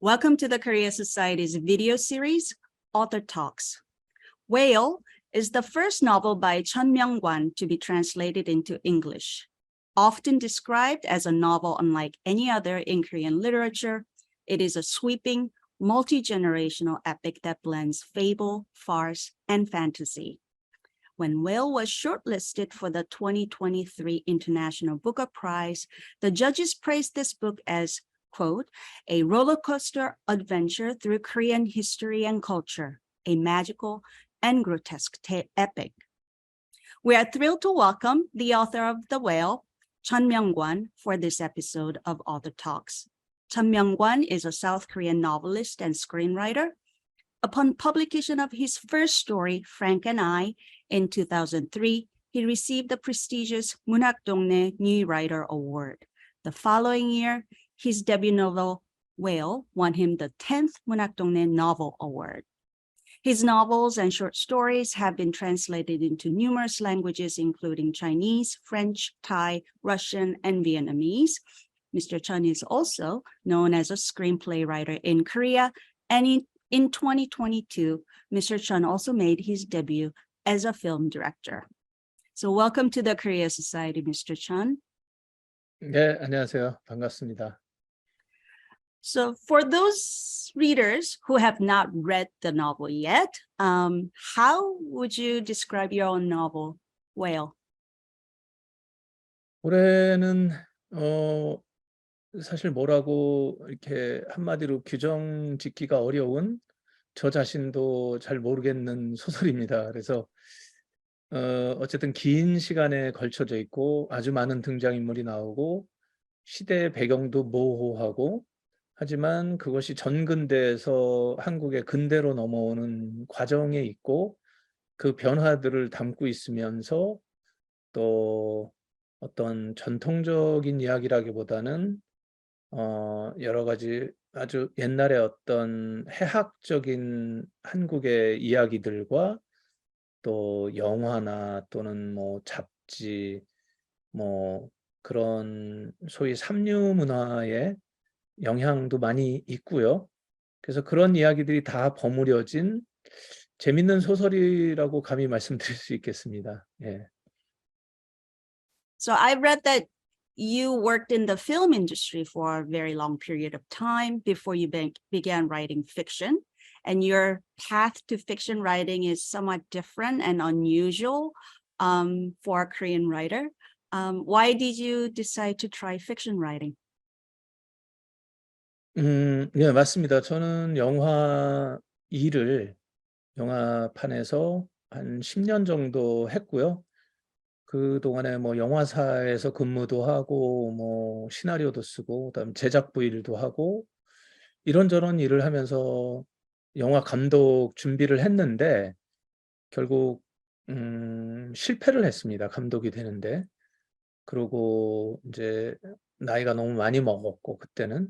Welcome to the Korea Society's video series, Author Talks. Whale is the first novel by Chun Myung-kwan to be translated into English. Often described as a novel unlike any other in Korean literature, it is a sweeping, multi-generational epic that blends fable, farce, and fantasy. When Whale was shortlisted for the 2023 International Booker Prize, the judges praised this book as, quote, a roller coaster adventure through Korean history and culture, a magical and grotesque epic. We are thrilled to welcome the author of The Whale, Chun Myung-kwan, for this episode of Author Talks. Chun Myung-kwan is a South Korean novelist and screenwriter. Upon publication of his first story, Frank and I, in 2003, he received the prestigious Munhak Dongnae New Writer Award. The following year, his debut novel, Whale, won him the 10th Munhak Dongnae Novel Award. His novels and short stories have been translated into numerous languages, including Chinese, French, Thai, Russian, and Vietnamese. Mr. Chun is also known as a screenplay writer in Korea, and in 2022, Mr. Chun also made his debut as a film director. So welcome to the Korea Society, Mr. Chun. 네, 안녕하세요. 반갑습니다. So for those readers who have not read the novel yet, how would you describe your own novel, Whale? 올해는 사실 뭐라고 이렇게 한마디로 규정 짓기가 어려운 저 자신도 잘 모르겠는 소설입니다. 그래서 어쨌든 긴 시간에 걸쳐져 있고 아주 많은 등장인물이 나오고 시대의 배경도 모호하고 하지만 그것이 전근대에서 한국의 근대로 넘어오는 과정에 있고 그 변화들을 담고 있으면서 또 어떤 전통적인 이야기라기보다는 여러 가지 아주 옛날에 어떤 해학적인 한국의 이야기들과 또 영화나 또는 뭐 잡지 뭐 그런 소위 삼류 문화의 영향도 많이 있고요. 그래서 그런 이야기들이 다 버무려진 재밌는 소설이라고 감히 말씀드릴 수 있겠습니다. 예. So I read that you worked in the film industry for a very long period of time before you began writing fiction, and your path to fiction writing is somewhat different and unusual for a Korean writer. Why did you decide to try fiction writing? 네, 맞습니다. 저는 영화 일을 영화판에서 한 10년 정도 했고요. 그동안에 뭐 영화사에서 근무도 하고 뭐 시나리오도 쓰고 그다음 제작부 일도 하고 이런저런 일을 하면서 영화 감독 준비를 했는데 결국 실패를 했습니다. 감독이 되는데. 그리고 이제 나이가 너무 많이 먹었고 그때는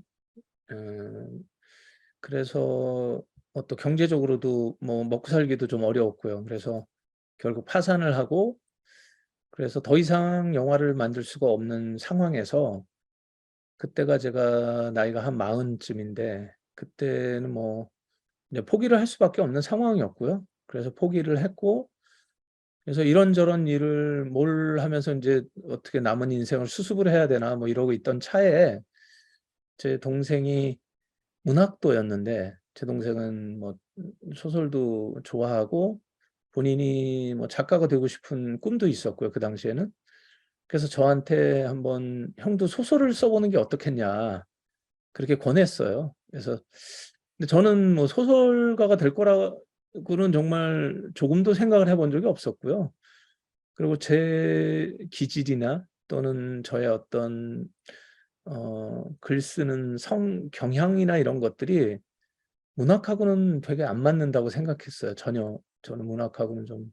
그래서 또 경제적으로도 뭐 먹고 살기도 좀 어려웠고요. 그래서 결국 파산을 하고 그래서 더 이상 영화를 만들 수가 없는 상황에서 그때가 제가 나이가 한 40쯤인데 그때는 뭐 이제 포기를 할 수밖에 없는 상황이었고요. 그래서 포기를 했고 그래서 이런저런 일을 뭘 하면서 이제 어떻게 남은 인생을 수습을 해야 되나 뭐 이러고 있던 차에 제 동생이 문학도였는데 제 동생은 뭐 소설도 좋아하고 본인이 뭐 작가가 되고 싶은 꿈도 있었고요. 그 당시에는. 그래서 저한테 한번 형도 소설을 써보는 게 어떻겠냐 그렇게 권했어요. 그래서 근데 저는 뭐 소설가가 될 거라고는 정말 조금도 생각을 해본 적이 없었고요. 그리고 제 기질이나 또는 저의 어떤 글 쓰는 경향이나 이런 것들이 문학하고는 되게 안 맞는다고 생각했어요. 전혀 저는 문학하고는 좀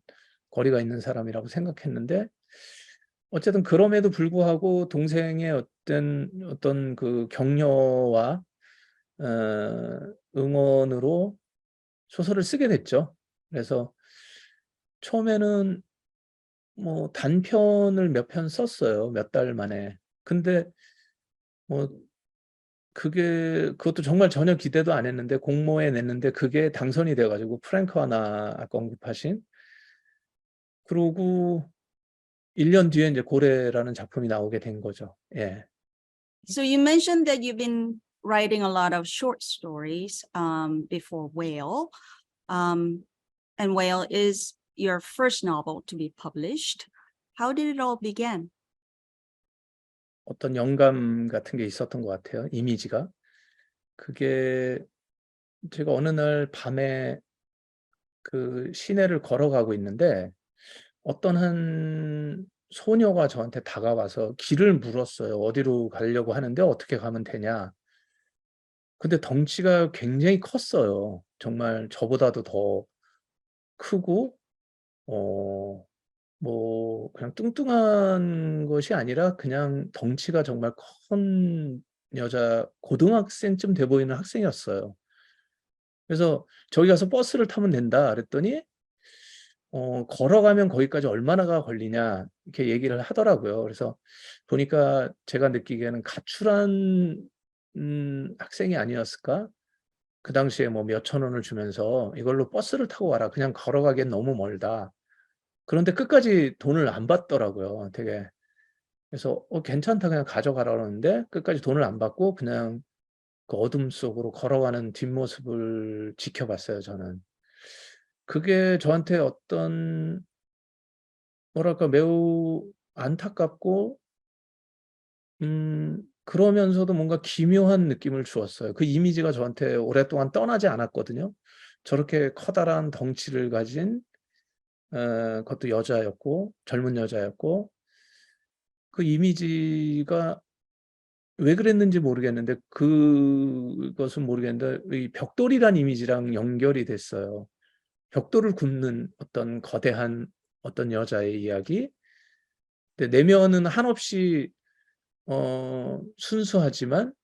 거리가 있는 사람이라고 생각했는데 어쨌든 그럼에도 불구하고 동생의 어떤 그 격려와 응원으로 소설을 쓰게 됐죠. 그래서 처음에는 뭐 단편을 몇 편 썼어요. 몇 달 만에. 근데 뭐 그것도 정말 전혀 기대도 안 했는데 공모에 냈는데 그게 당선이 돼가지고 프랭크 하나 아까 언급하신 그러고 1년 뒤에 이제 고래라는 작품이 나오게 된 거죠. 예. So you mentioned that you've been writing a lot of short stories before Whale, and Whale is your first novel to be published. How did it all begin? 어떤 영감 같은 게 있었던 것 같아요. 이미지가. 그게 제가 어느 날 밤에 그 시내를 걸어가고 있는데 어떤 한 소녀가 저한테 다가와서 길을 물었어요. 어디로 가려고 하는데 어떻게 가면 되냐. 근데 덩치가 굉장히 컸어요. 정말 저보다도 더 크고 그냥 뚱뚱한 것이 아니라 그냥 덩치가 정말 큰 여자 고등학생쯤 돼 보이는 학생이었어요. 그래서 "저기 가서 버스를 타면 된다." 그랬더니 걸어가면 거기까지 얼마나가 걸리냐 이렇게 얘기를 하더라고요. 그래서 보니까 제가 느끼기에는 가출한 학생이 아니었을까? 그 당시에 뭐 몇천 원을 주면서 "이걸로 버스를 타고 와라. 그냥 걸어가기엔 너무 멀다." 그런데 끝까지 돈을 안 받더라고요 되게. 그래서 괜찮다. 그냥 가져가라." 그러는데 끝까지 돈을 안 받고 그냥 그 어둠 속으로 걸어가는 뒷모습을 지켜봤어요 저는. 그게 저한테 어떤 뭐랄까 매우 안타깝고 그러면서도 뭔가 기묘한 느낌을 주었어요. 그 이미지가 저한테 오랫동안 떠나지 않았거든요. 저렇게 커다란 덩치를 가진 그것도 여자였고 젊은 여자였고 그 이미지가 왜 그랬는지 모르겠는데 그것은 모르겠는데 이 벽돌이란 이미지랑 연결이 됐어요. 벽돌을 굽는 어떤 거대한 어떤 여자의 이야기. 근데 내면은 한없이 순수하지만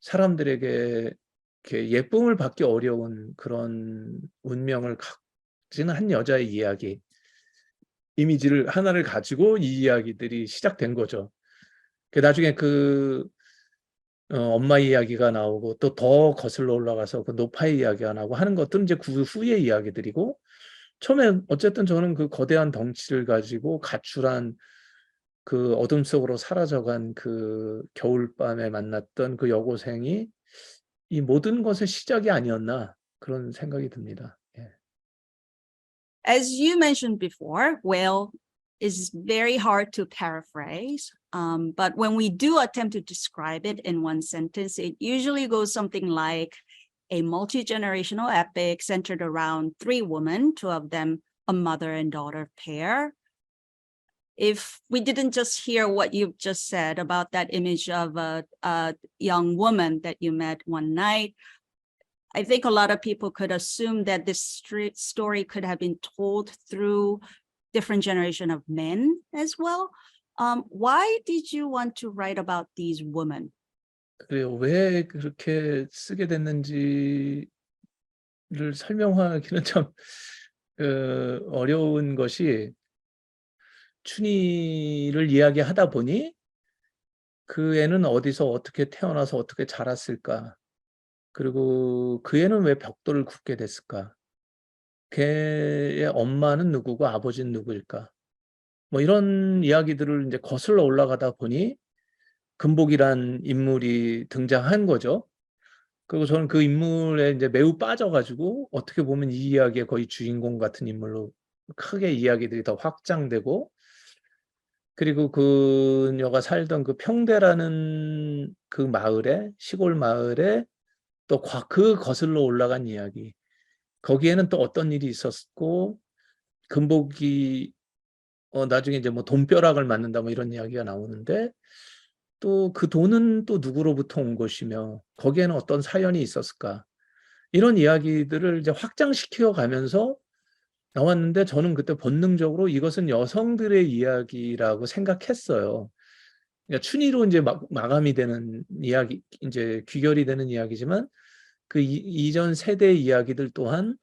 사람들에게 이렇게 예쁨을 받기 어려운 그런 운명을 가진 한 여자의 이야기. 이미지를 하나를 가지고 이 이야기들이 시작된 거죠. 나중에 엄마 이야기가 나오고 또 더 거슬러 올라가서 그 노파의 이야기가 나오고 하는 것들은 이제 그 후의 이야기들이고 처음에 어쨌든 저는 그 거대한 덩치를 가지고 가출한 그 어둠 속으로 사라져간 그 겨울밤에 만났던 그 여고생이 이 모든 것의 시작이 아니었나 그런 생각이 듭니다. 예. As you mentioned before, Whale is very hard to paraphrase. But when we do attempt to describe it in one sentence, it usually goes something like a multi-generational epic centered around three women, two of them a mother and daughter pair. If we didn't just hear what you've just said about that image of a young woman that you met one night, I think a lot of people could assume that this story could have been told through different generation of men as well. Why did you want to write about these women? 그래요. 왜 그렇게 쓰게 됐는지를 설명하기는 참 어려운 것이 춘희를 이야기하다 보니 그 애는 어디서 어떻게 태어나서 어떻게 자랐을까? 그리고 그 애는 왜 벽돌을 굽게 됐을까? 걔의 엄마는 누구고 아버지는 누구일까? 뭐 이런 이야기들을 이제 거슬러 올라가다 보니 금복이란 인물이 등장한 거죠. 그리고 저는 그 인물에 이제 매우 빠져가지고 어떻게 보면 이 이야기의 거의 주인공 같은 인물로 크게 이야기들이 더 확장되고 그리고 그녀가 살던 그 평대라는 그 마을에 시골 마을에 또 그 거슬러 올라간 이야기. 거기에는 또 어떤 일이 있었고 금복이 나중에 이제 뭐 돈벼락을 맞는다 뭐 이런 이야기가 나오는데 또 그 돈은 또 누구로부터 온 것이며 거기에는 어떤 사연이 있었을까? 이런 이야기들을 이제 확장시켜 가면서 나왔는데 저는 그때 본능적으로 이것은 여성들의 이야기라고 생각했어요. 그러니까 춘희로 이제 마감이 되는 이야기 인제 귀결이 되는 이야기지만 그 이전 세대의 이야기들 또한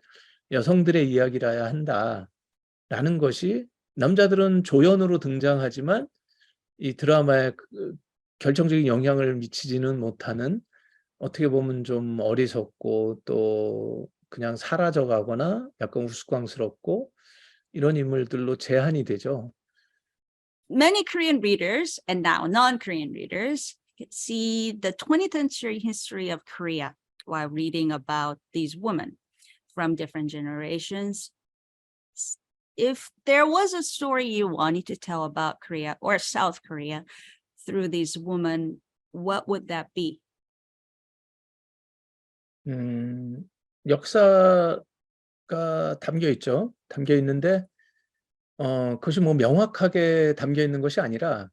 '여성들의 이야기라야 한다.'라는 것이 남자들은 조연으로 등장하지만 이 드라마에 결정적인 영향을 미치지는 못하는 어떻게 보면 좀 어리석고 또 그냥 사라져 가거나 약간 우스꽝스럽고 이런 인물들로 제한이 되죠. Many Korean readers and now non-Korean readers see the 20th century history of Korea while reading about these women from different generations. If there was a story you wanted to tell about Korea or South Korea through these women, what would that be? 역사가 담겨 있죠. 담겨 있는데 그것이 뭐 명확하게 담겨 있는 것이 아니라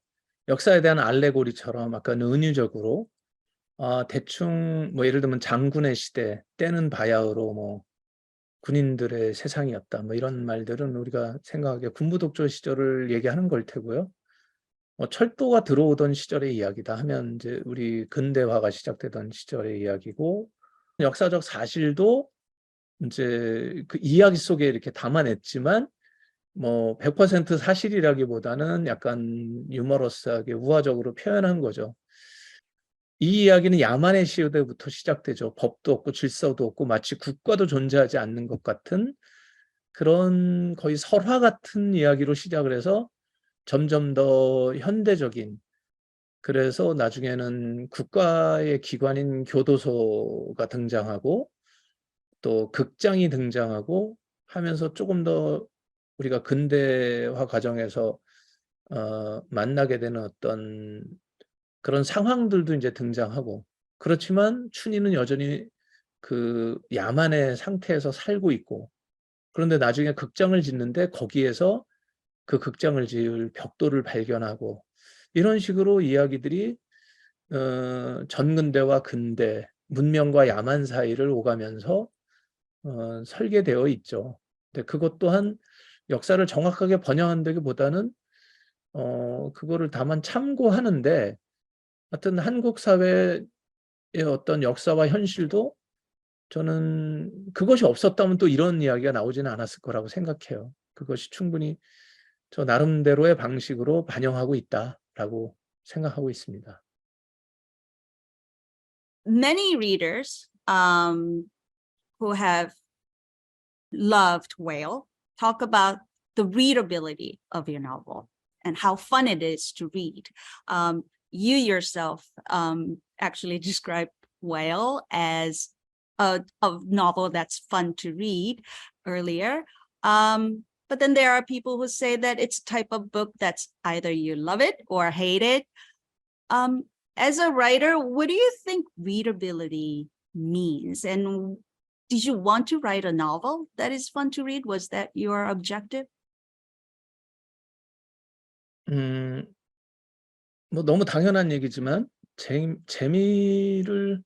역사에 대한 알레고리처럼 약간 은유적으로 대충 뭐 예를 들면 장군의 시대, 때는 바야흐로 뭐 군인들의 세상이었다. 뭐 이런 말들은 우리가 생각하기에 군부 독재 시절을 얘기하는 걸 테고요. 철도가 들어오던 시절의 이야기다 하면 이제 우리 근대화가 시작되던 시절의 이야기고 역사적 사실도 이제 그 이야기 속에 이렇게 담아냈지만 뭐 100% 사실이라기보다는 약간 유머러스하게 우화적으로 표현한 거죠. 이 이야기는 야만의 시대부터 시작되죠. 법도 없고 질서도 없고 마치 국가도 존재하지 않는 것 같은 그런 거의 설화 같은 이야기로 시작을 해서 점점 더 현대적인, 그래서 나중에는 국가의 기관인 교도소가 등장하고 또 극장이 등장하고 하면서 조금 더 우리가 근대화 과정에서 만나게 되는 어떤 그런 상황들도 이제 등장하고, 그렇지만 춘희는 여전히 그 야만의 상태에서 살고 있고, 그런데 나중에 극장을 짓는데 거기에서 그 극장을 지을 벽돌을 발견하고, 이런 식으로 이야기들이 전근대와 근대, 문명과 야만 사이를 오가면서 설계되어 있죠. 근데 그것 또한 역사를 정확하게 번역한다기보다는 그거를 다만 참고하는데, 하여튼 한국 사회의 어떤 역사와 현실도 저는 그것이 없었다면 또 이런 이야기가 나오지는 않았을 거라고 생각해요. 그것이 충분히 저 나름대로의 방식으로 반영하고 있다라고 생각하고 있습니다. Many readers who have loved Whale talk about the readability of your novel and how fun it is to read. You yourself actually described Whale as a novel that's fun to read earlier. But then there are people who say that it's a type of book that's either you love it or hate it. As a writer, what do you think readability means? And did you want to write a novel that is fun to read? Was that your objective? 뭐 너무 당연한 얘기지만 재미를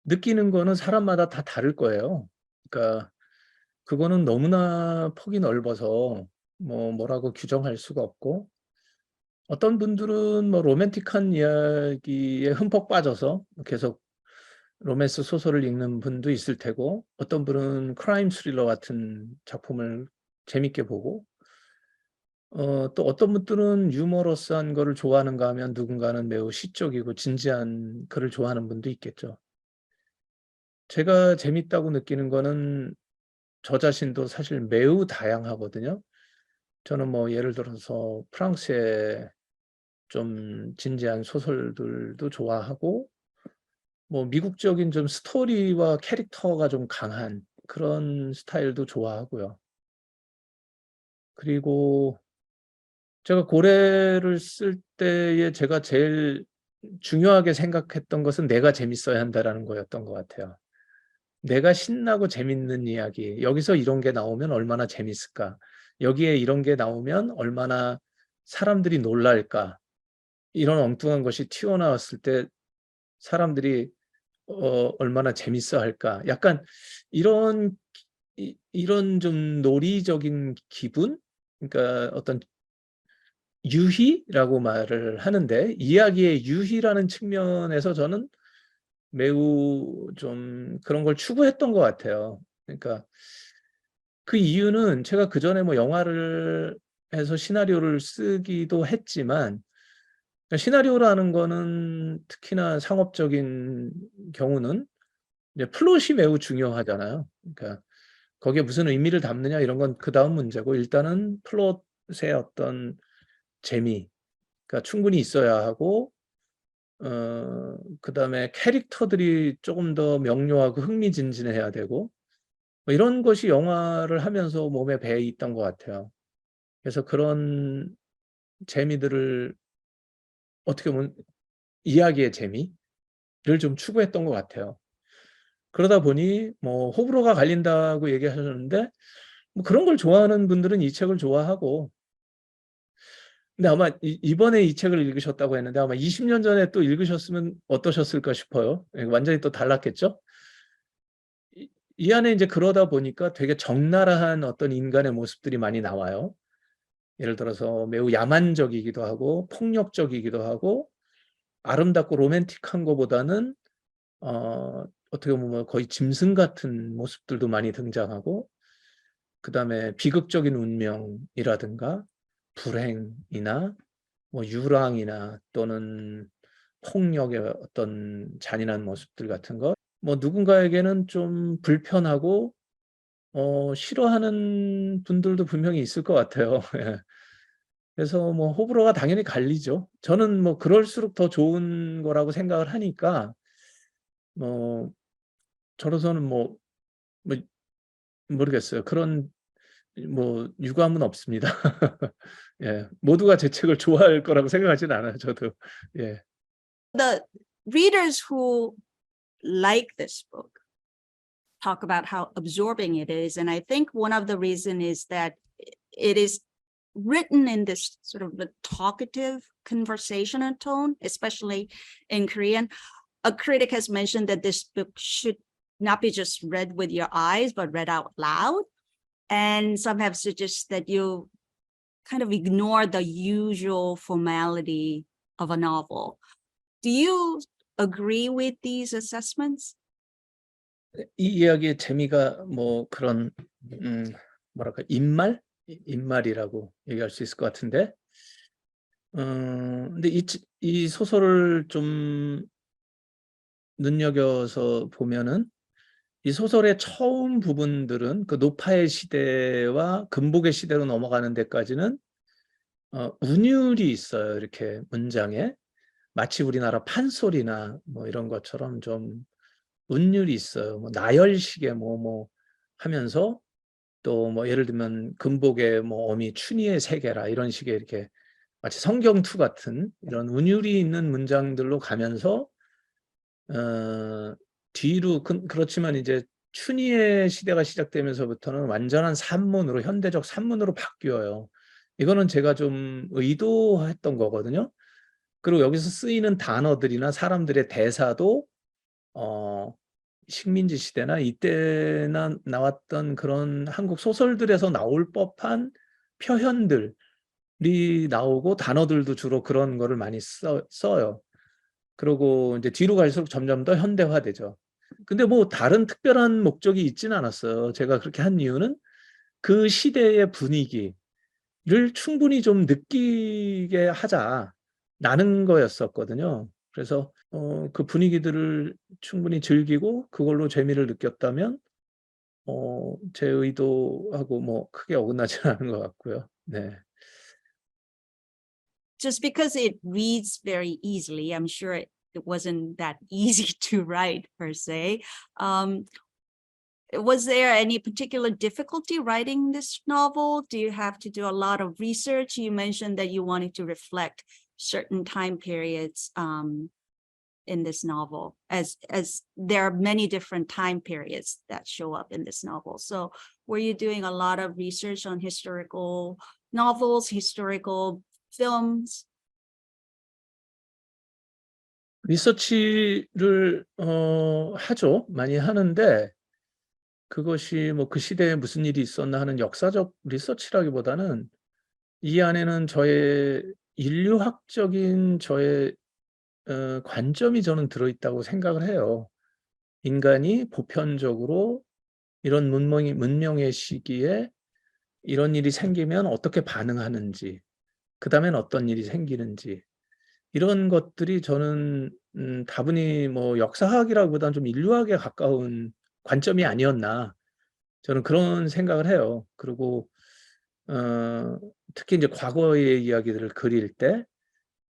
느끼는 거는 사람마다 다 다를 거예요. 그러니까 그거는 너무나 폭이 넓어서 뭐라고 규정할 수가 없고, 어떤 분들은 뭐 로맨틱한 이야기에 흠뻑 빠져서 계속 로맨스 소설을 읽는 분도 있을 테고, 어떤 분은 크라임 스릴러 같은 작품을 재밌게 보고, 또 어떤 분들은 유머러스한 거를 좋아하는가 하면 누군가는 매우 시적이고 진지한 글을 좋아하는 분도 있겠죠. 제가 재밌다고 느끼는 거는 저 자신도 사실 매우 다양하거든요. 저는 뭐 예를 들어서 프랑스의 좀 진지한 소설들도 좋아하고, 뭐 미국적인 좀 스토리와 캐릭터가 좀 강한 그런 스타일도 좋아하고요. 그리고 제가 고래를 쓸 때에 제가 제일 중요하게 생각했던 것은 '내가 재밌어야 한다.'라는 거였던 것 같아요. 내가 신나고 재밌는 이야기, 여기서 이런 게 나오면 얼마나 재밌을까? 여기에 이런 게 나오면 얼마나 사람들이 놀랄까? 이런 엉뚱한 것이 튀어나왔을 때 사람들이 얼마나 재밌어 할까? 약간 이런 이런 좀 놀이적인 기분? 그러니까 어떤 유희라고 말을 하는데, 이야기의 유희라는 측면에서 저는 매우 좀 그런 걸 추구했던 것 같아요. 그러니까 그 이유는 제가 그전에 뭐 영화를 해서 시나리오를 쓰기도 했지만, 시나리오라는 거는 특히나 상업적인 경우는 이제 플롯이 매우 중요하잖아요. 그러니까 거기에 무슨 의미를 담느냐 이런 건 그다음 문제고 일단은 플롯의 어떤 재미가 충분히 있어야 하고 그다음에 캐릭터들이 조금 더 명료하고 흥미진진해야 되고 뭐 이런 것이 영화를 하면서 몸에 배어 있던 것 같아요. 그래서 그런 재미들을 어떻게 보면 이야기의 재미를 좀 추구했던 것 같아요. 그러다 보니 뭐 호불호가 갈린다고 얘기하셨는데 뭐 그런 걸 좋아하는 분들은 이 책을 좋아하고 근데 아마 이번에 이 책을 읽으셨다고 했는데 아마 20년 전에 또 읽으셨으면 어떠셨을까 싶어요. 예, 완전히 또 달랐겠죠? 이 안에 이제 그러다 보니까 되게 적나라한 어떤 인간의 모습들이 많이 나와요. 예를 들어서 매우 야만적이기도 하고 폭력적이기도 하고 아름답고 로맨틱한 것보다는 어떻게 보면 거의 짐승 같은 모습들도 많이 등장하고 그다음에 비극적인 운명이라든가 불행이나 뭐 유랑이나 또는 폭력의 어떤 잔인한 모습들 같은 것, 뭐 누군가에게는 좀 불편하고 싫어하는 분들도 분명히 있을 것 같아요. 예. 그래서 뭐 호불호가 당연히 갈리죠. 저는 뭐 그럴수록 더 좋은 거라고 생각을 하니까 뭐 저로서는 뭐 모르겠어요. 그런 뭐 유감은 없습니다. 예. 모두가 제 책을 좋아할 거라고 생각하지는 않아요, 저도. 예. The readers who like this book talk about how absorbing it is. And I think one of the reason is that it is written in this sort of a talkative conversational tone, especially in Korean. A critic has mentioned that this book should not be just read with your eyes, but read out loud. And some have suggested that you kind of ignore the usual formality of a novel. Do you agree with these assessments? 이 이야기의 재미가 뭐 그런 뭐랄까 입말이라고 얘기할 수 있을 것 같은데 근데 이 소설을 좀 눈여겨서 보면은 이 소설의 처음 부분들은 그 노파의 시대와 금복의 시대로 넘어가는 데까지는 운율이 있어요. 이렇게 문장에 마치 우리나라 판소리나 뭐 이런 것처럼 좀 운율이 있어요. 뭐 나열식의 뭐 하면서 또 뭐 예를 들면 금복의 뭐 어미 춘희의 세계라 이런 식의 이렇게 마치 성경투 같은 이런 운율이 있는 문장들로 가면서 뒤로 그렇지만 이제 춘희의 시대가 시작되면서부터는 완전한 산문으로 현대적 산문으로 바뀌어요. 이거는 제가 좀 의도했던 거거든요. 그리고 여기서 쓰이는 단어들이나 사람들의 대사도 식민지 시대나 이때나 나왔던 그런 한국 소설들에서 나올 법한 표현들이 나오고 단어들도 주로 그런 거를 많이 써요. 그리고 이제 뒤로 갈수록 점점 더 현대화되죠. 근데 뭐 다른 특별한 목적이 있지는 않았어요. 제가 그렇게 한 이유는 그 시대의 분위기를 충분히 좀 느끼게 하자라는 거였었거든요. 그래서 그 분위기들을 충분히 즐기고 그걸로 재미를 느꼈다면 제 의도하고 뭐 크게 어긋나지는 않은 것 같고요. 네. Just because it reads very easily, I'm sure it wasn't that easy to write per se. Was there any particular difficulty writing this novel? Do you have to do a lot of research? You mentioned that you wanted to reflect certain time periods in this novel, as there are many different time periods that show up in this novel. So were you doing a lot of research on historical novels, historical films? 리서치를 하죠. 많이 하는데 그것이 뭐 그 시대에 무슨 일이 있었나 하는 역사적 리서치라기보다는 이 안에는 저의 인류학적인 저의 관점이 저는 들어있다고 생각을 해요. 인간이 보편적으로 이런 문명의 시기에 이런 일이 생기면 어떻게 반응하는지, 그다음엔 어떤 일이 생기는지, 이런 것들이 저는 다분히 뭐 역사학이라기보다는 좀 인류학에 가까운 관점이 아니었나 저는 그런 생각을 해요. 그리고 특히 이제 과거의 이야기들을 그릴 때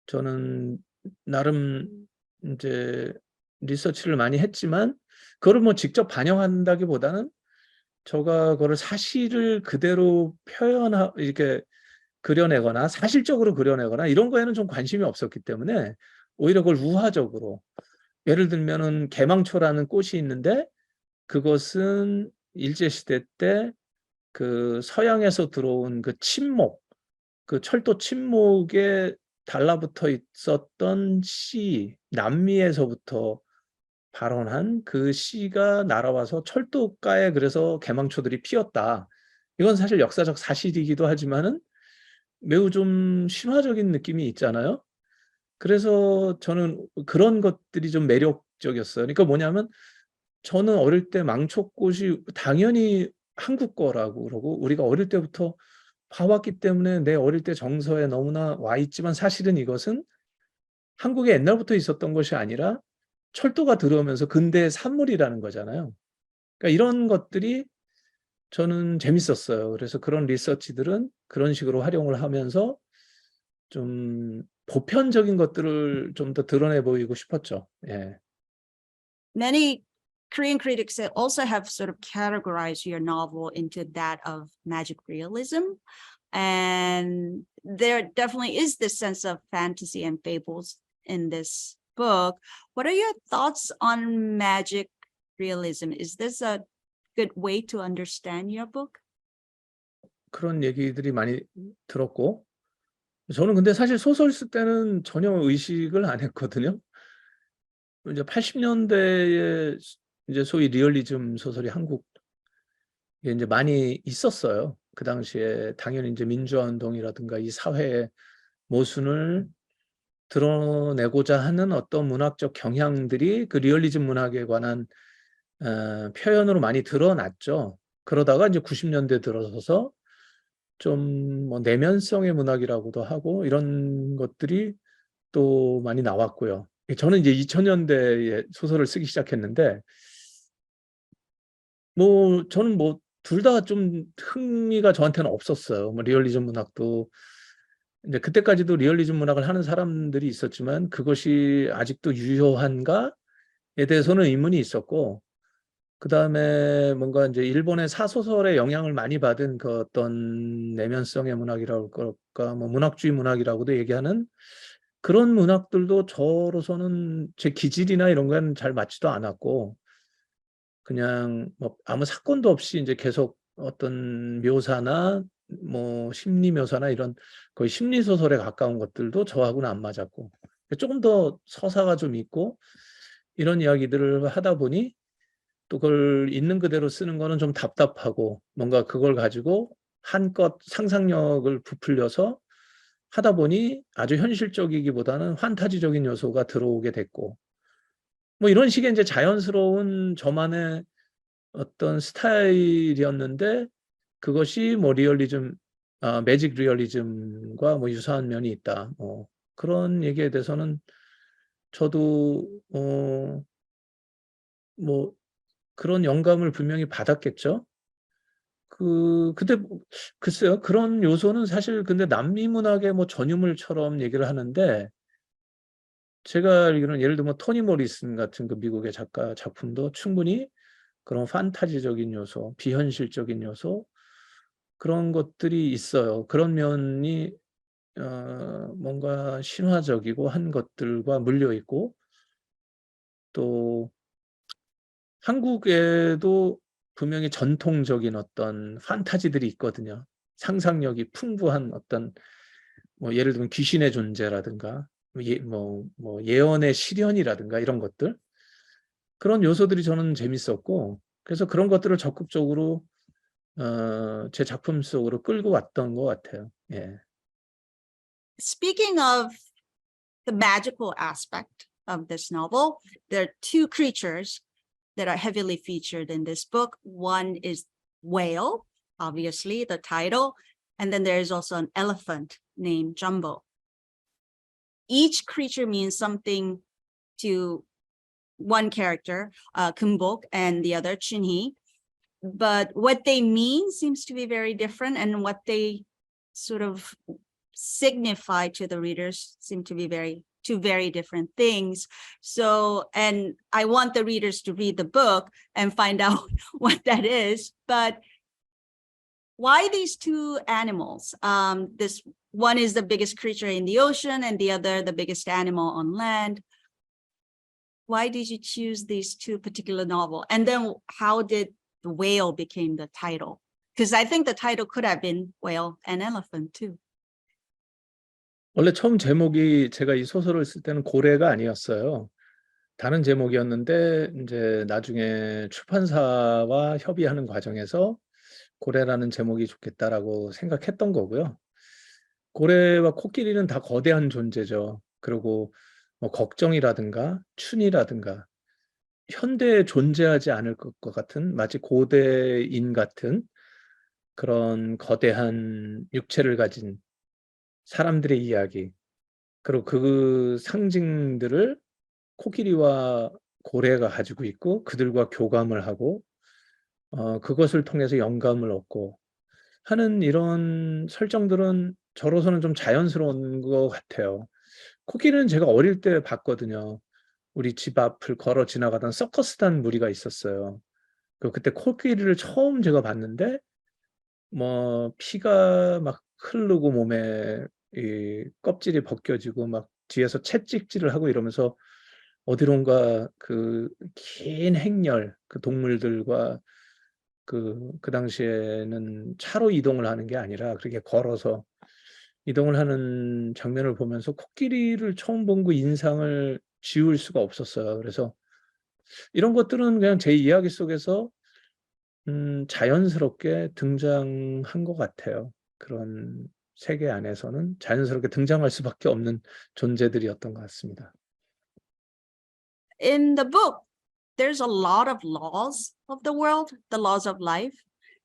저는 나름 이제 리서치를 많이 했지만 그거를 뭐 직접 반영한다기보다는 제가 그거를 사실을 그대로 이렇게 그려내거나 사실적으로 그려내거나 이런 거에는 좀 관심이 없었기 때문에 오히려 그걸 우화적으로 예를 들면은 개망초라는 꽃이 있는데 그것은 일제시대 때 그 서양에서 들어온 그 침묵, 그 철도 침묵에 달라붙어 있었던 씨, 남미에서부터 발원한 그 씨가 날아와서 철도가에 그래서 개망초들이 피었다. 이건 사실 역사적 사실이기도 하지만은 매우 좀 신화적인 느낌이 있잖아요. 그래서 저는 그런 것들이 좀 매력적이었어요. 그러니까 뭐냐면 저는 어릴 때 망초꽃이 당연히 한국 거라고 그러고 우리가 어릴 때부터 봐왔기 때문에 내 어릴 때 정서에 너무나 와 있지만 사실은 이것은 한국에 옛날부터 있었던 것이 아니라 철도가 들어오면서 근대의 산물이라는 거잖아요. 그러니까 이런 것들이 저는 재밌었어요. 그래서 그런 리서치들은 그런 식으로 활용을 하면서 좀 보편적인 것들을 좀 더 드러내 보이고 싶었죠. 예. Many Korean critics also have sort of categorized your novel into that of magic realism. And there definitely is this sense of fantasy and fables in this book. What are your thoughts on magic realism? Is this a good way to understand your book? 그런 얘기들이 많이 들었고 저는 근데 사실 소설 쓸 때는 전혀 의식을 안 했거든요. 이제 80 년대에 이제 소위 리얼리즘 소설이 한국에 인제 많이 있었어요. 그 당시에 당연히 인제 민주화 운동이라든가 이 사회의 모순을 드러내고자 하는 어떤 문학적 경향들이 그 리얼리즘 문학에 관한 표현으로 많이 드러났죠. 그러다가 인제 90 년대 들어서서 좀 뭐 내면성의 문학이라고도 하고 이런 것들이 또 많이 나왔고요. 저는 이제 2000 년대에 소설을 쓰기 시작했는데 뭐 저는 뭐 둘 다 좀 흥미가 저한테는 없었어요. 뭐 리얼리즘 문학도 인제 그때까지도 리얼리즘 문학을 하는 사람들이 있었지만 그것이 아직도 유효한가에 대해서는 의문이 있었고 그다음에 뭔가 인제 일본의 사소설의 영향을 많이 받은 그 어떤 내면성의 문학이라고 그럴까 뭐 문학주의 문학이라고도 얘기하는 그런 문학들도 저로서는 제 기질이나 이런 거에는 잘 맞지도 않았고 그냥 뭐 아무 사건도 없이 인제 계속 어떤 묘사나 뭐 심리 묘사나 이런 거의 심리 소설에 가까운 것들도 저하고는 안 맞았고 쪼금 더 서사가 좀 있고 이런 이야기들을 하다 보니 또 그걸 있는 그대로 쓰는 거는 좀 답답하고 뭔가 그걸 가지고 한껏 상상력을 부풀려서 하다 보니 아주 현실적이기보다는 판타지적인 요소가 들어오게 됐고 뭐 이런 식의 인제 자연스러운 저만의 어떤 스타일이었는데 그것이 뭐 리얼리즘 매직 리얼리즘과 뭐 유사한 면이 있다. 뭐 그런 얘기에 대해서는 저도 뭐 그런 영감을 분명히 받았겠죠. 근데 뭐 글쎄요. 그런 요소는 사실 근데 남미 문학의 뭐 전유물처럼 얘기를 하는데 제가 알기로는 예를 들면 토니 모리슨 같은 그 미국의 작가 작품도 충분히 그런 판타지적인 요소, 비현실적인 요소 그런 것들이 있어요. 그런 면이 뭔가 신화적이고 한 것들과 물려 있고 또 한국에도 분명히 전통적인 어떤 판타지들이 있거든요. 상상력이 풍부한 어떤 뭐 예를 들면 귀신의 존재라든가 뭐 예언의 실현이라든가 이런 것들 그런 요소들이 저는 재밌었고 그래서 그런 것들을 적극적으로 제 작품 속으로 끌고 왔던 것 같아요. 예. Speaking of the magical aspect of this novel, there are two creatures that are heavily featured in this book. One is whale, obviously the title, and then there is also an elephant named Jumbo. each creature means something to one character, Kumbok, and the other Chunhee. But what they mean seems to be very different, and what they sort of signify to the readers seem to be two very different things. So, and I want the readers to read the book and find out what that is. But why these two animals? This one is the biggest creature in the ocean, and the other the biggest animal on land. Why did you choose these two particular novels? And then how did the whale became the title? Because I think the title could have been Whale and Elephant too. 원래 처음 제목이 제가 이 소설을 쓸 때는 고래가 아니었어요. 다른 제목이었는데 이제 나중에 출판사와 협의하는 과정에서 고래라는 제목이 좋겠다라고 생각했던 거고요. 고래와 코끼리는 다 거대한 존재죠. 그리고 뭐 걱정이라든가 춘이라든가 현대에 존재하지 않을 것 같은 마치 고대인 같은 그런 거대한 육체를 가진 사람들의 이야기, 그리고 그 상징들을 코끼리와 고래가 가지고 있고 그들과 교감을 하고 그것을 통해서 영감을 얻고 하는 이런 설정들은 저로서는 좀 자연스러운 것 같아요. 코끼리는 제가 어릴 때 봤거든요. 우리 집 앞을 걸어 지나가던 서커스단 무리가 있었어요. 그때 코끼리를 처음 제가 봤는데 뭐 피가 막 흐르고 몸에 이 껍질이 벗겨지고 막 뒤에서 채찍질을 하고 이러면서 어디론가 그 긴 행렬, 그 동물들과 그 당시에는 차로 이동을 하는 게 아니라 그렇게 걸어서 이동을 하는 장면을 보면서 코끼리를 처음 본 그 인상을 지울 수가 없었어요. 그래서 이런 것들은 그냥 제 이야기 속에서 자연스럽게 등장한 것 같아요. 그런 세계 안에서는 자연스럽게 등장할 수밖에 없는 존재들이었던 것 같습니다. In the book, there's a lot of laws of the world, the laws of life,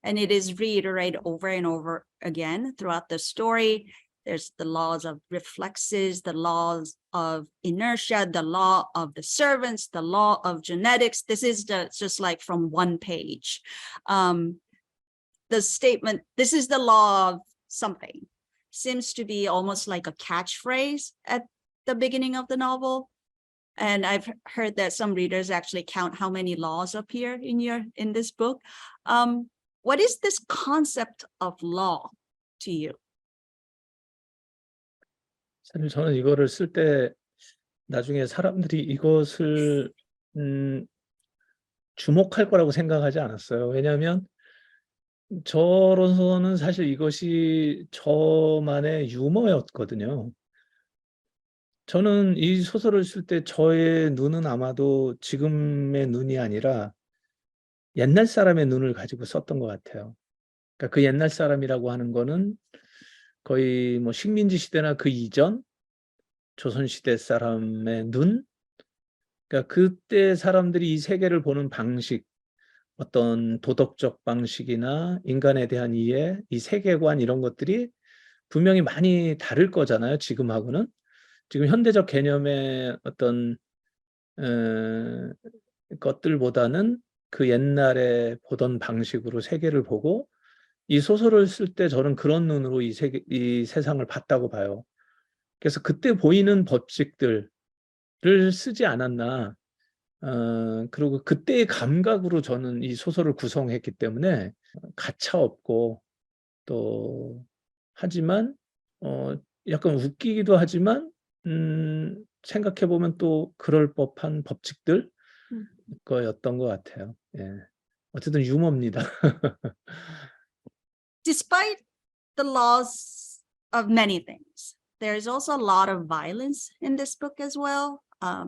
and it is reiterated over and over again throughout the story. There's the laws of reflexes, the laws of inertia, the law of the servants, the law of genetics. This is just like from one page. The statement, this is the law of something, seems to be almost like a catchphrase at the beginning of the novel. And I've heard that some readers actually count how many laws appear in this book. What is this concept of law to you? 사실 저는 이거를 쓸 때 나중에 사람들이 이것을 주목할 거라고 생각하지 않았어요. 왜냐하면 저로서는 사실 이것이 저만의 유머였거든요. 저는 이 소설을 쓸 때 저의 눈은 아마도 지금의 눈이 아니라 옛날 사람의 눈을 가지고 썼던 것 같아요. 그러니까 그 옛날 사람이라고 하는 거는 거의 뭐 식민지 시대나 그 이전 조선시대 사람의 눈, 그러니까 그때 사람들이 이 세계를 보는 방식, 어떤 도덕적 방식이나 인간에 대한 이해, 이 세계관 이런 것들이 분명히 많이 다를 거잖아요, 지금하고는. 지금 현대적 개념의 어떤 것들보다는 그 옛날에 보던 방식으로 세계를 보고 이 소설을 쓸 때 저는 그런 눈으로 이 세상을 봤다고 봐요. 그래서 그때 보이는 법칙들을 쓰지 않았나. 그리고 그때의 감각으로 저는 이 소설을 구성했기 때문에 가차없고 또 하지만 약간 웃기기도 하지만 생각해보면 또 그럴 법한 법칙들 거였던 것 같아요. 예. 어쨌든 유머입니다. Despite the laws of many things, there's also a lot of violence in this book as well.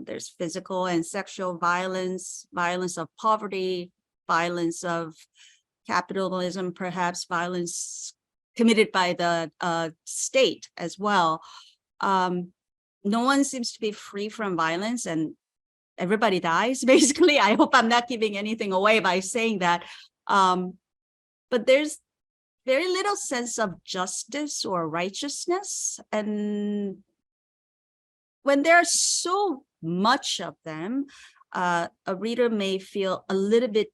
There's physical and sexual violence, violence of poverty, violence of capitalism, perhaps violence committed by the state as well. No one seems to be free from violence, and everybody dies, basically. I hope I'm not giving anything away by saying that. But there's very little sense of justice or righteousness. And when there's so much of them, a reader may feel a little bit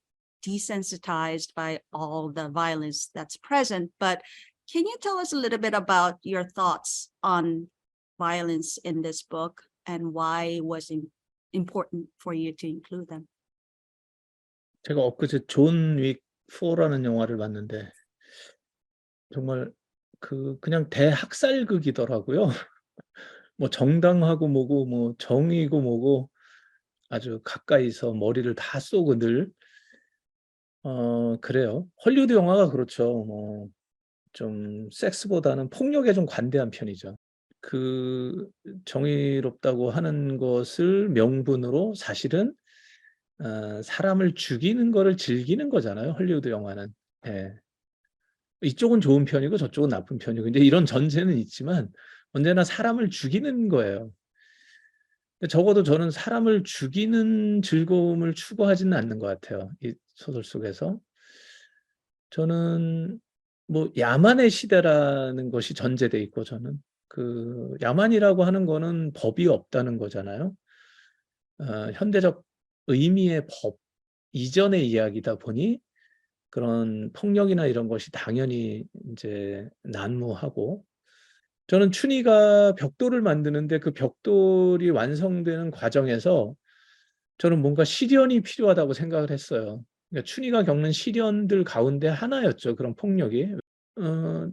desensitized by all the violence that's present. But can you tell us a little bit about your thoughts on violence in this book and why it was important for you to include them? 제가 엊그제 존 윅 4라는 영화를 봤는데 정말 그냥 대학살극이더라고요. 뭐 정당하고 뭐고 뭐 정의고 뭐고 아주 가까이서 머리를 다 쏘고 늘 그래요. 헐리우드 영화가 그렇죠. 뭐 좀 섹스보다는 폭력에 좀 관대한 편이죠. 그 정의롭다고 하는 것을 명분으로 사실은 사람을 죽이는 거를 즐기는 거잖아요, 헐리우드 영화는. 예. 이쪽은 좋은 편이고 저쪽은 나쁜 편이고 이제 이런 전제는 있지만 언제나 사람을 죽이는 거예요. 적어도 저는 사람을 죽이는 즐거움을 추구하지는 않는 것 같아요, 이 소설 속에서. 저는 뭐 야만의 시대라는 것이 전제돼 있고 저는 그 야만이라고 하는 거는 법이 없다는 거잖아요. 현대적 의미의 법 이전의 이야기다 보니 그런 폭력이나 이런 것이 당연히 이제 난무하고 저는 춘희가 벽돌을 만드는데 그 벽돌이 완성되는 과정에서 저는 뭔가 시련이 필요하다고 생각을 했어요. 그러니까 춘희가 겪는 시련들 가운데 하나였죠. 그런 폭력이.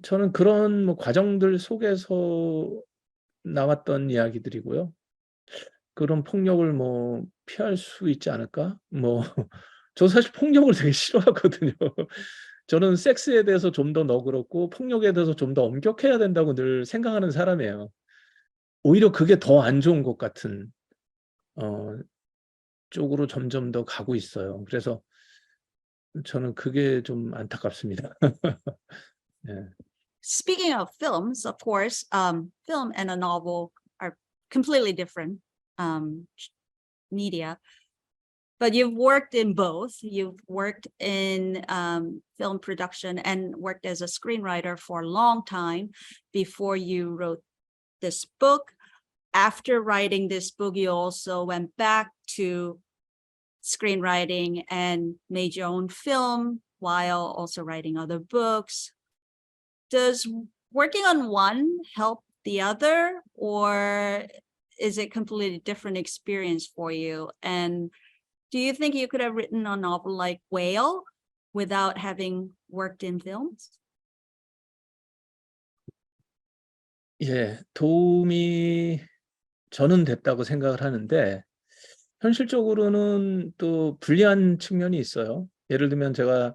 저는 그런 뭐 과정들 속에서 나왔던 이야기들이고요. 그런 폭력을 뭐 피할 수 있지 않을까? 뭐 저 사실 폭력을 되게 싫어하거든요. 저는 섹스에 대해서 좀 더 너그럽고 폭력에 대해서 좀 더 엄격해야 된다고 늘 생각하는 사람이에요. 오히려 그게 더 안 좋은 것 같은 쪽으로 점점 더 가고 있어요. 그래서 저는 그게 좀 안타깝습니다. 네. Speaking of films, of course, film and a novel are completely different media. But you've worked in both. You've worked in film production and worked as a screenwriter for a long time before you wrote this book. After writing this book, you also went back to screenwriting and made your own film while also writing other books. Does working on one help the other, or is it completely different experience for you? And do you think you could have written a novel like Whale without having worked in films? 예, 도움이 저는 됐다고 생각을 하는데 현실적으로는 또 불리한 측면이 있어요. 예를 들면 제가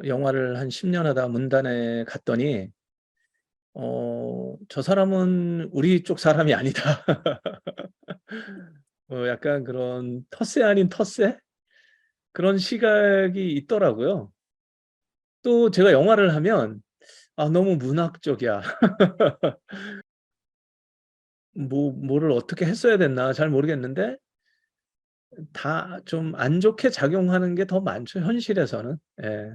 영화를 한 10년 하다 문단에 갔더니 저 사람은 우리 쪽 사람이 아니다. 약간 그런 텃세 아닌 텃세? 그런 시각이 있더라고요. 또 제가 영화를 하면 너무 문학적이야. 뭐를 어떻게 했어야 됐나 잘 모르겠는데 다 좀 안 좋게 작용하는 게 더 많죠, 현실에서는. 예.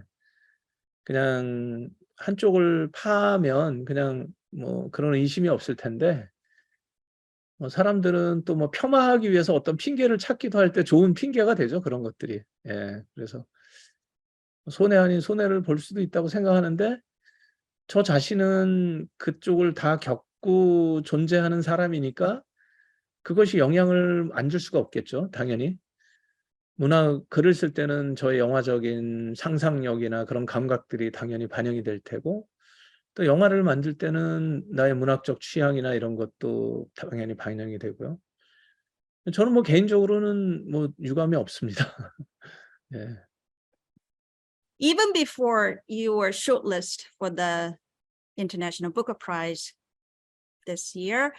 그냥 한쪽을 파면 그냥 뭐 그런 의심이 없을 텐데 사람들은 또 뭐 폄하하기 위해서 어떤 핑계를 찾기도 할 때 좋은 핑계가 되죠, 그런 것들이. 예. 그래서 손해 아닌 손해를 볼 수도 있다고 생각하는데 저 자신은 그쪽을 다 겪고 존재하는 사람이니까 그것이 영향을 안 줄 수가 없겠죠, 당연히. 글을 쓸 때는 저의 영화적인 상상력이나 그런 감각들이 당연히 반영이 될 테고 또 영화를 만들 때는 나의 문학적 취향이나 이런 것도 당연히 반영이 되고요. 저는 뭐 개인적으로는 뭐 유감이 없습니다. 예. Even before you were shortlisted for the International Booker Prize this year,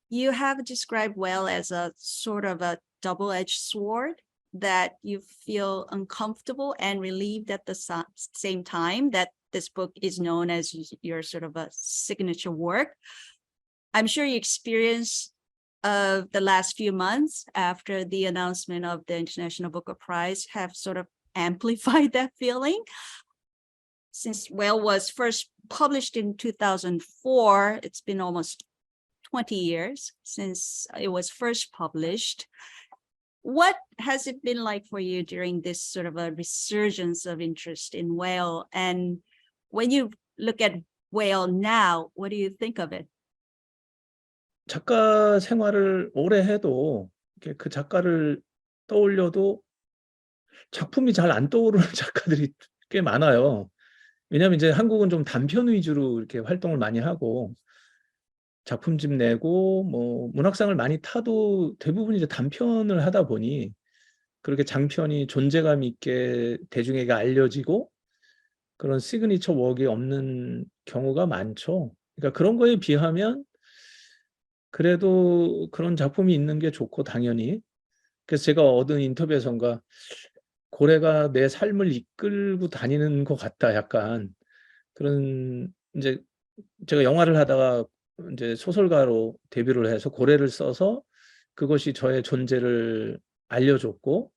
you have described Whale as a sort of a double-edged sword that you feel uncomfortable and relieved at the same time, that this book is known as your sort of a signature work. I'm sure your experience of the last few months after the announcement of the International Booker Prize have sort of amplified that feeling. Since Whale was first published in 2004, it's been almost 20 years since it was first published. What has it been like for you during this sort of a resurgence of interest in whale? And when you look at whale now, what do you think of it? 작가 생활을 오래 해도 이렇게 그 작가를 떠올려도 작품이 잘 안 떠오르는 작가들이 꽤 많아요. 왜냐하면 이제 한국은 좀 단편 위주로 이렇게 활동을 많이 하고 작품집 내고 뭐 문학상을 많이 타도 대부분 이제 단편을 하다 보니 그렇게 장편이 존재감 있게 대중에게 알려지고 그런 시그니처 웍이 없는 경우가 많죠. 그러니까 그런 거에 비하면 그래도 그런 작품이 있는 게 좋고 당연히. 그래서 제가 얻은 인터뷰에선가 고래가 내 삶을 이끌고 다니는 것 같다 약간 그런 이제 제가 영화를 하다가 이제 소설가로 데뷔를 해서 고래를 써서 그것이 저의 존재를 알려줬고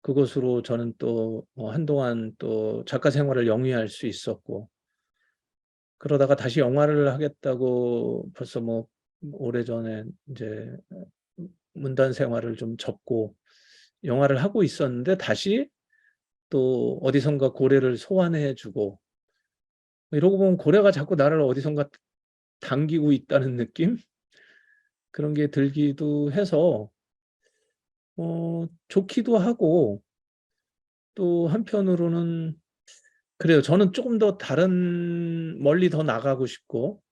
그것으로 저는 또 한동안 또 작가 생활을 영위할 수 있었고 그러다가 다시 영화를 하겠다고 벌써 뭐 오래전에 이제 문단 생활을 좀 접고 영화를 하고 있었는데 다시 또 어디선가 고래를 소환해 주고 이러고 보면 고래가 자꾸 나를 어디선가 당기고 있다는 느낌? 그런 게 들기도 해서 좋기도 하고 또 한편으로는 그래요. 저는 조금 더 멀리 더 나가고 싶고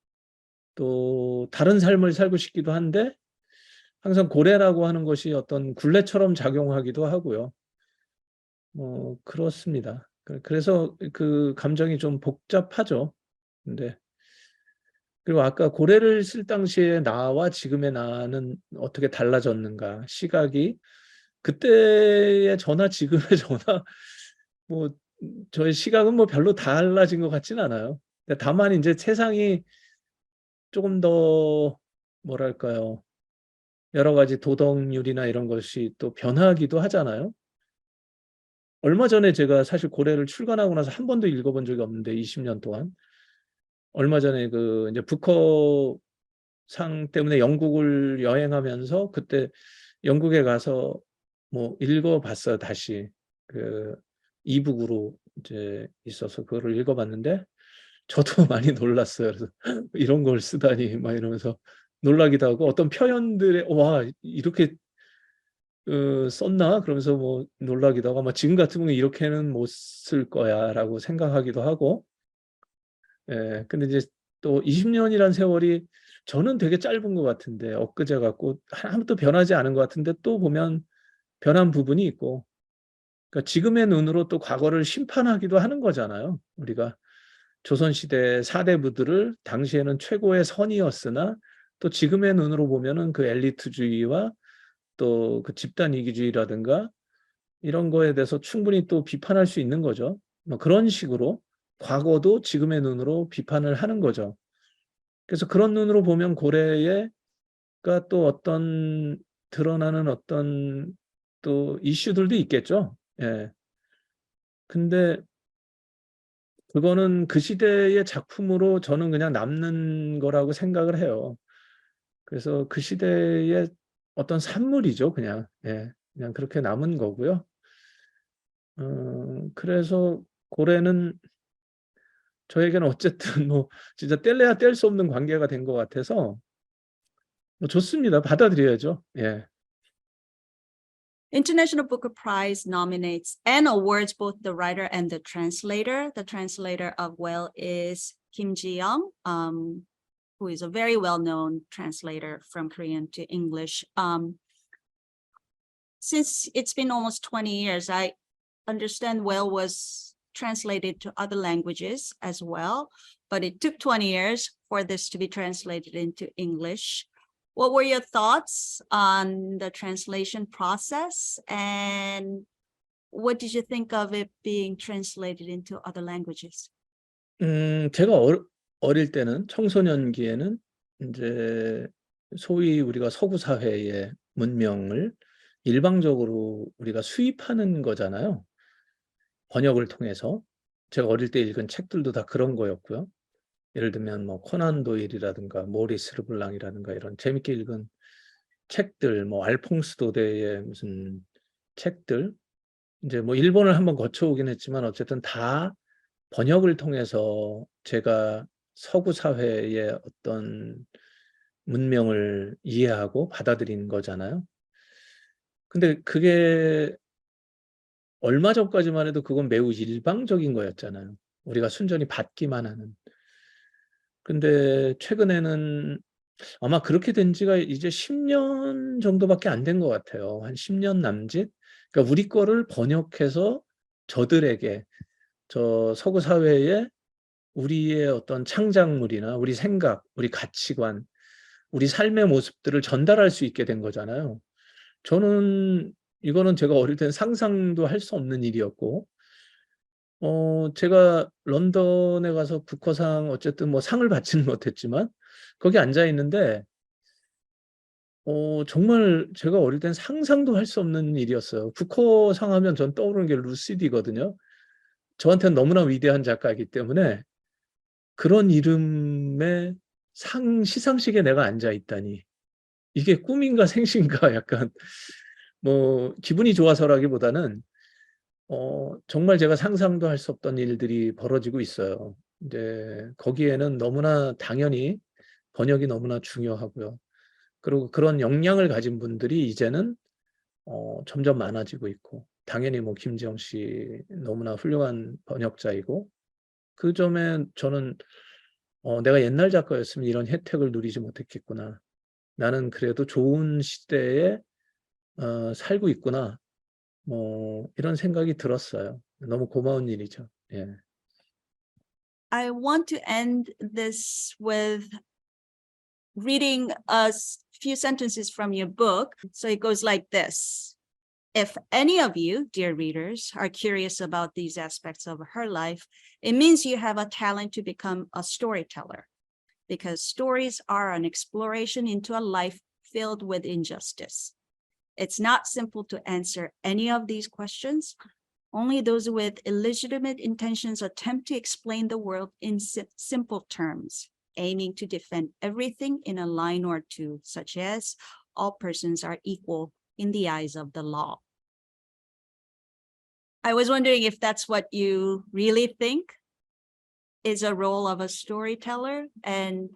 또 다른 삶을 살고 싶기도 한데 항상 고래라고 하는 것이 어떤 굴레처럼 작용하기도 하고요. 그렇습니다. 그래서 그 감정이 좀 복잡하죠. 근데 그리고 아까 고래를 쓸 당시에 나와 지금의 나는 어떻게 달라졌는가 시각이 그때의 저나 지금의 저나 뭐 저의 시각은 뭐 별로 달라진 것 같지는 않아요. 다만 이제 세상이 조금 더 뭐랄까요? 여러 가지 도덕률이나 이런 것이 또 변하기도 하잖아요. 얼마 전에 제가 사실 고래를 출간하고 나서 한 번도 읽어본 적이 없는데 20년 동안 얼마 전에 그 이제 부커상 때문에 영국을 여행하면서 그때 영국에 가서 뭐 읽어봤어요 다시 그 이북으로 이제 있어서 그거를 읽어봤는데 저도 많이 놀랐어요. 그래서 이런 걸 쓰다니 막 이러면서 놀라기도 하고 어떤 표현들에 와 이렇게 썼나 그러면서 뭐 놀라기도 하고 아마 지금 같으면 이렇게는 못 쓸 거야라고 생각하기도 하고 예 근데 이제 또 20년이란 세월이 저는 되게 짧은 것 같은데 엊그제 같고 아무것도 변하지 않은 것 같은데 또 보면 변한 부분이 있고 그러니까 지금의 눈으로 또 과거를 심판하기도 하는 거잖아요. 우리가 조선시대 사대부들을 당시에는 최고의 선이었으나 또 지금의 눈으로 보면은 그 엘리트주의와 또 그 집단 이기주의라든가 이런 거에 대해서 충분히 또 비판할 수 있는 거죠. 뭐 그런 식으로 과거도 지금의 눈으로 비판을 하는 거죠. 그래서 그런 눈으로 보면 고래가 또 어떤 드러나는 어떤 또 이슈들도 있겠죠. 예. 근데 그거는 그 시대의 작품으로 저는 그냥 남는 거라고 생각을 해요. 그래서 그 시대의 어떤 산물이죠, 그냥. 예. 그냥 그렇게 남은 거고요. 그래서 고래는 저에게는 어쨌든 뭐 진짜 뗄래야 뗄 수 없는 관계가 된 것 같아서 뭐 좋습니다. 받아들여야죠. 예. International Booker Prize nominates and awards both the writer and the translator. The translator of Whale is Kim Ji-young, who is a very well-known translator from Korean to English. Since it's been almost 20 years, I understand Whale was translated to other languages as well, but it took 20 years for this to be translated into English. What were your thoughts on the translation process, and what did you think of it being translated into other languages? 제가 어릴 때는 청소년기에는 이제 소위 우리가 서구 사회의 문명을 일방적으로 우리가 수입하는 거잖아요. 번역을 통해서. 제가 어릴 때 읽은 책들도 다 그런 거였고요. 예를 들면 뭐 코난 도일이라든가 모리스 르블랑이라든가 이런 재밌게 읽은 책들, 뭐 알퐁스 도데의 무슨 책들, 이제 뭐 일본을 한번 거쳐오긴 했지만 어쨌든 다 번역을 통해서 제가 서구 사회의 어떤 문명을 이해하고 받아들인 거잖아요. 근데 그게 얼마 전까지만 해도 그건 매우 일방적인 거였잖아요. 우리가 순전히 받기만 하는. 근데 최근에는 아마 그렇게 된 지가 이제 10년 정도밖에 안 된 것 같아요. 한 10년 남짓. 그러니까 우리 거를 번역해서 저들에게 저 서구 사회에 우리의 어떤 창작물이나 우리 생각, 우리 가치관, 우리 삶의 모습들을 전달할 수 있게 된 거잖아요. 저는 이거는 제가 어릴 땐 상상도 할 수 없는 일이었고, 제가 런던에 가서 부커상 어쨌든 뭐 상을 받지는 못했지만 거기 앉아 있는데 정말 제가 어릴 땐 상상도 할 수 없는 일이었어요. 부커상 하면 전 떠오르는 게 루시디거든요. 저한테는 너무나 위대한 작가이기 때문에 그런 이름의 시상식에 내가 앉아 있다니 이게 꿈인가 생신가 약간 뭐 기분이 좋아서라기보다는 정말 제가 상상도 할 수 없던 일들이 벌어지고 있어요. 이제 거기에는 너무나 당연히 번역이 너무나 중요하고요. 그리고 그런 역량을 가진 분들이 이제는 점점 많아지고 있고 당연히 뭐 김지영 씨 너무나 훌륭한 번역자이고 그 점에 저는 내가 옛날 작가였으면 이런 혜택을 누리지 못했겠구나. 나는 그래도 좋은 시대에 살고 있구나. 뭐 이런 생각이 들었어요. 너무 고마운 일이죠. 예. I want to end this with reading a few sentences from your book. So it goes like this. If any of you, dear readers, are curious about these aspects of her life, it means you have a talent to become a storyteller, because stories are an exploration into a life filled with injustice. It's not simple to answer any of these questions. Only those with illegitimate intentions attempt to explain the world in simple terms, aiming to defend everything in a line or two, such as all persons are equal in the eyes of the law. I was wondering if that's what you really think is a role of a storyteller, and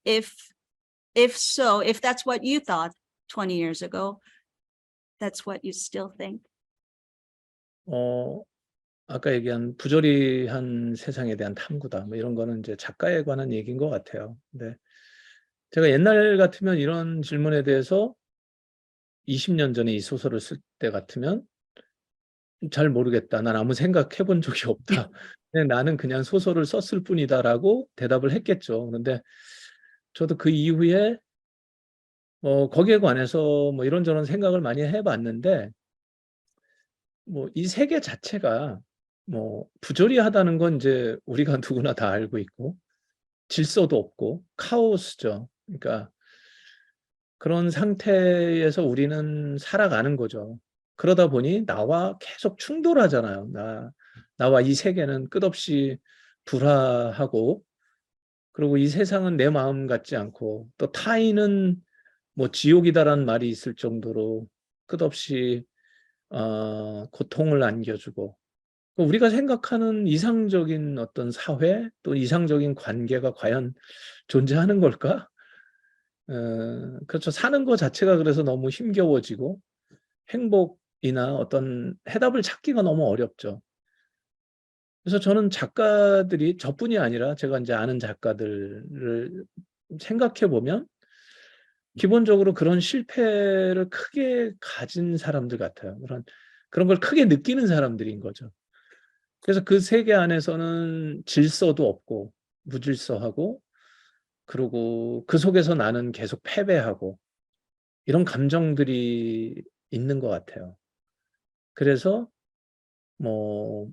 if so, if that's what you thought 20 years ago, that's what you still think. 아까 얘기한 부조리한 세상에 대한 탐구다. 뭐 이런 거는 이제 작가에 관한 얘기인 것 같아요. 근데 제가 옛날 같으면 이런 질문에 대해서 20년 전에 이 소설을 쓸 때 같으면 잘 모르겠다. 난 아무 생각해 본 적이 없다. 그냥 나는 그냥 소설을 썼을 뿐이다라고 대답을 했겠죠. 그런데 저도 그 이후에 거기에 관해서 뭐 이런저런 생각을 많이 해봤는데 뭐 이 세계 자체가 뭐 부조리하다는 건 이제 우리가 누구나 다 알고 있고 질서도 없고 카오스죠. 그러니까 그런 상태에서 우리는 살아가는 거죠. 그러다 보니 나와 계속 충돌하잖아요. 나와 이 세계는 끝없이 불화하고 그리고 이 세상은 내 마음 같지 않고 또 타인은 뭐 지옥이다라는 말이 있을 정도로 끝없이 고통을 안겨주고 우리가 생각하는 이상적인 어떤 사회 또 이상적인 관계가 과연 존재하는 걸까? 그렇죠. 사는 것 자체가 그래서 너무 힘겨워지고 행복이나 어떤 해답을 찾기가 너무 어렵죠. 그래서 저는 작가들이 저뿐이 아니라 제가 이제 아는 작가들을 생각해 보면 기본적으로 그런 실패를 크게 가진 사람들 같아요. 그런 걸 크게 느끼는 사람들인 거죠. 그래서 그 세계 안에서는 질서도 없고 무질서하고 그리고 그 속에서 나는 계속 패배하고 이런 감정들이 있는 것 같아요. 그래서 뭐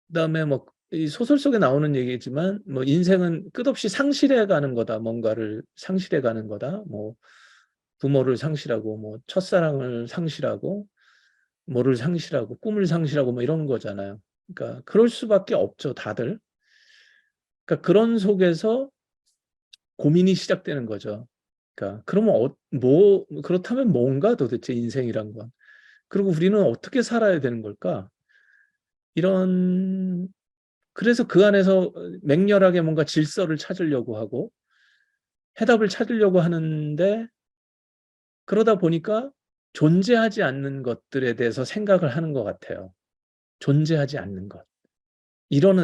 그다음에 뭐 이 소설 속에 나오는 얘기지만 뭐 인생은 끝없이 상실해 가는 거다. 뭔가를 상실해 가는 거다. 뭐 부모를 상실하고 뭐 첫사랑을 상실하고 뭐를 상실하고 꿈을 상실하고 뭐 이런 거잖아요. 그러니까 그럴 수밖에 없죠, 다들. 그러니까 그런 속에서 고민이 시작되는 거죠. 그러니까 그러면 그렇다면 뭔가 도대체 인생이란 건. 그리고 우리는 어떻게 살아야 되는 걸까? 그래서 그 안에서 맹렬하게 뭔가 질서를 찾으려고 하고 해답을 찾으려고 하는데 그러다 보니까 존재하지 않는 것들에 대해서 생각을 하는 것 같아요. 존재하지 않는 것.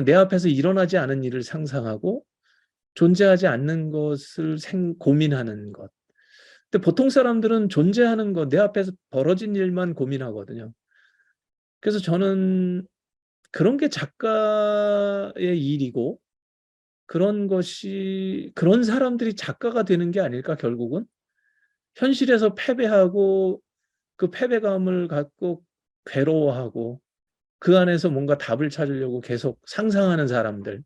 내 앞에서 일어나지 않은 일을 상상하고 존재하지 않는 것을 고민하는 것. 근데 보통 사람들은 존재하는 것, 내 앞에서 벌어진 일만 고민하거든요. 그래서 저는 그런 게 작가의 일이고 그런 사람들이 작가가 되는 게 아닐까, 결국은? 현실에서 패배하고 그 패배감을 갖고 괴로워하고 그 안에서 뭔가 답을 찾으려고 계속 상상하는 사람들.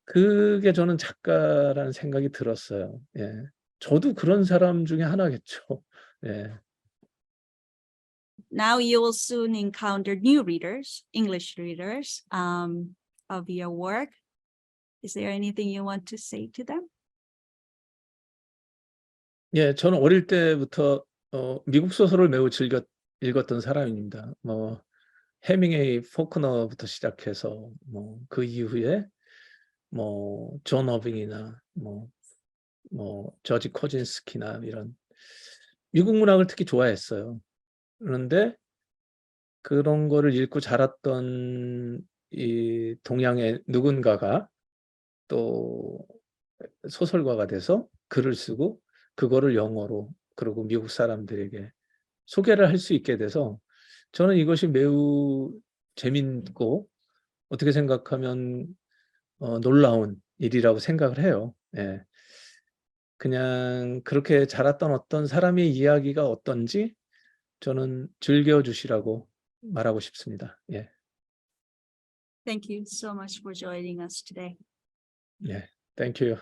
그게 저는 작가라는 생각이 들었어요. 예. 저도 그런 사람 중에 하나겠죠. 예. Now you will soon encounter new readers, English readers, of your work. Is there anything you want to say to them? 예, 저는 어릴 때부터 미국 소설을 매우 즐겨 읽었던 사람입니다. 해밍웨이, 포크너부터 시작해서 그 이후에 존 어빙이나 저지 코진스키나 이런 미국 문학을 특히 좋아했어요. 그런데 그런 거를 읽고 자랐던 이 동양의 누군가가 또 소설가가 돼서 글을 쓰고 그거를 영어로 그리고 미국 사람들에게 소개를 할 수 있게 돼서 저는 이것이 매우 재밌고 어떻게 생각하면 놀라운 일이라고 생각을 해요. 예. 그냥 그렇게 자랐던 어떤 사람의 이야기가 어떤지 저는 즐겨주시라고 말하고 싶습니다. 예. Thank you so much for joining us today. 예. Thank you.